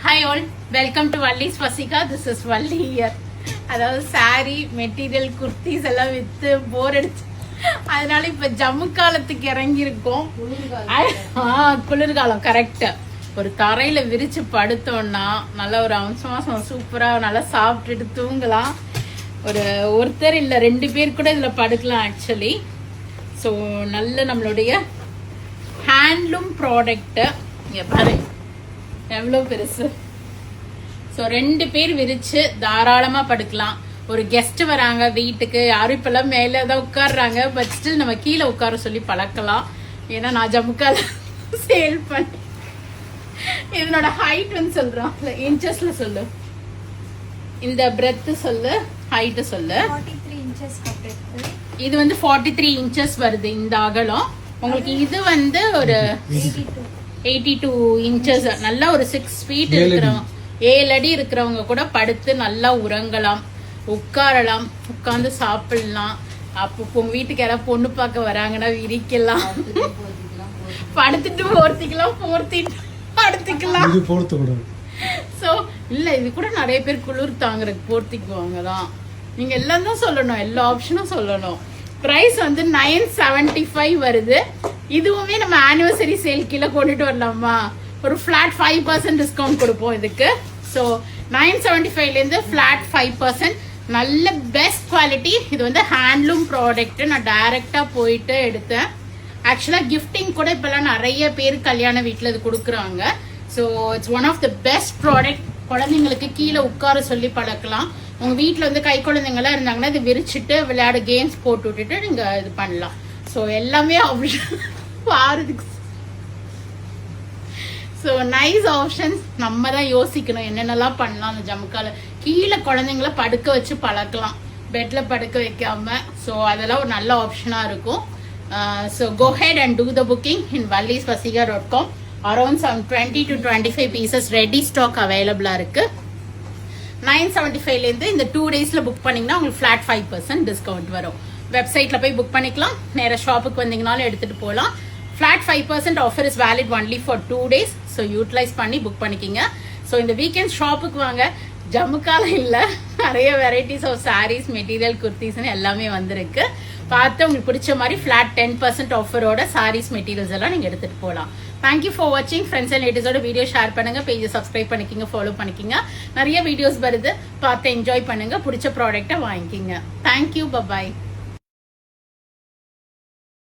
Hi all, welcome to Valli's Vasika. This is Valli here. அதாவது sari material kurtis எல்லாம் வித்து போர் அடிச்சு, அதனால இப்ப ஜம்மு காலத்துக்கு இறங்கியிருக்கோம். குளிர்காலம் கரெக்ட். ஒரு தரையில விரிச்சு படுத்தோம்னா நல்ல ஒரு அம்சமா சூப்பரா நல்லா சாப்பிட்டுட்டு தூங்கலாம். ஒருத்தர் இல்ல 2 பேர் கூட இதுல படுக்கலாம் ஆக்சுவலி. ஸோ நல்ல நம்மளுடைய ஹேண்ட்லூம் ப்ராடக்ட். இங்க பாரு எவ்வளோ பெருசு. ஸோ 2 பேர் விரிச்சு தாராளமா படுக்கலாம். ஒரு கெஸ்ட் வராங்க வீட்டுக்கு, யாரும் இப்பெல்லாம் மேலே தான் உட்காடுறாங்க, பட் ஸ்டில் நம்ம கீழே உட்கார சொல்லி பழக்கலாம். ஏன்னா நான் ஜம்முக்கால சேல் பண்ணி இதனோட ஹைட் வந்து சொல்றோம், இன்ச்சஸ்ல சொல்லு. இந்த பிரெத் சொல்லு, ஹைட் சொல்லு. 43 inches இது வந்து 43 இன்ச்சஸ் வருது இந்த அகலம். உங்களுக்கு இது வந்து ஒரு 82 இன்ச்சஸ். நல்லா ஒரு 6 feet இருக்கிறவங்க, 7 அடி இருக்கிறவங்க கூட படுத்து நல்லா உறங்கலாம், உட்காரலாம், உட்கார்ந்து சாப்பிடலாம். அப்போ உங்க வீட்டுக்கு யாராவது பொண்ணு பார்க்க வராங்கன்னா விரிக்கலாம், படுத்துட்டு போர்த்திக்கலாம், போர்த்திட்டு படுத்துக்கலாம். சோ இல்ல, இது கூட நிறைய பேர் குளிர் தாங்குறதுக்கு போர்த்திக்குவாங்க தான். நீங்க எல்லாம் தான் சொல்லணும், எல்லா ஆப்ஷனும் சொல்லணும். பிரைஸ் வந்து 975 வருது. இதுவுமே நம்ம ஆனிவர்சரி சேல் கீழே கொண்டுட்டு வரலாமா, ஒரு ஃபிளாட் 5% டிஸ்கவுண்ட் கொடுப்போம் இதுக்கு. ஸோ 975 இருந்து ஃபிளாட் 5%. நல்ல பெஸ்ட் குவாலிட்டி. இது வந்து ஹேண்ட்லூம் ப்ராடக்ட். நான் டைரக்டா போயிட்டு எடுத்தேன். ஆக்சுவலா கிஃப்டிங் கூட இப்பெல்லாம் நிறைய பேர் கல்யாண வீட்டில் இது கொடுக்குறாங்க. So it's one of the best product. குழந்தைங்களுக்கு கீழே உட்கார சொல்லி பழக்கலாம். உங்க வீட்டில் வந்து கை குழந்தைங்களாம் இருந்தாங்கன்னா இது விரிச்சிட்டு விளையாட கேம்ஸ் போட்டு விட்டுட்டு நீங்க இது பண்ணலாம். ஸோ எல்லாமே பாருதுக்கு. So nice options. நம்ம தான் யோசிக்கணும் என்னென்னலாம் பண்ணலாம். அந்த ஜம்முக்கால கீழே குழந்தைங்கள படுக்க வச்சு பழக்கலாம், பெட்ல படுக்க வைக்காம. ஸோ அதெல்லாம் ஒரு நல்ல ஆப்ஷனா இருக்கும். So go ahead and do the booking in wallisvasiga.com. Around some 20 to 25 pieces ready stock அவைலபிளா இருக்கு. 975 இருந்து இந்த 2 daysல புக் பண்ணீங்கன்னா உங்களுக்கு ஃபிளாட் 5% டிஸ்கவுண்ட் வரும். வெப்சைட்ல போய் புக் பண்ணிக்கலாம், நேர ஷாப்புக்கு வந்தீங்கனாலும் எடுத்துட்டு போகலாம். Flat 5% offer is valid only for 2 days. So utilize பண்ணி புக் பண்ணிக்கிங்க. ஸோ இந்த வீக்கெண்ட் ஷாப்புக்கு வாங்க. ஜம்முக்கால இல்ல, நிறைய வெரைட்டிஸ் ஆஃப் சாரீஸ், மெட்டீரியல், குர்த்திஸ்ன்னு எல்லாமே வந்திருக்கு. பார்த்து உங்களுக்கு பிடிச்ச மாதிரி ஃபிளாட் 10% ஆஃபரோட சாரீஸ், மெட்டீரியல்ஸ் எல்லாம் நீங்க எடுத்துட்டு போகலாம். தேங்க்யூ ஃபார் வாட்சிங். ஃப்ரெண்ட்ஸ் அண்ட் ரிலேட்டிவ்ஸோட வீடியோ ஷேர் பண்ணுங்க, பேஜை சப்ஸ்கிரைப் பண்ணிக்கிங்க, ஃபாலோ பண்ணிக்கிங்க. நிறைய வீடியோஸ் வருது, பார்த்து என்ஜாய் பண்ணுங்க, பிடிச்ச ப்ராடக்ட்டை வாங்கிக்கிங்க. Thank you, bye bye.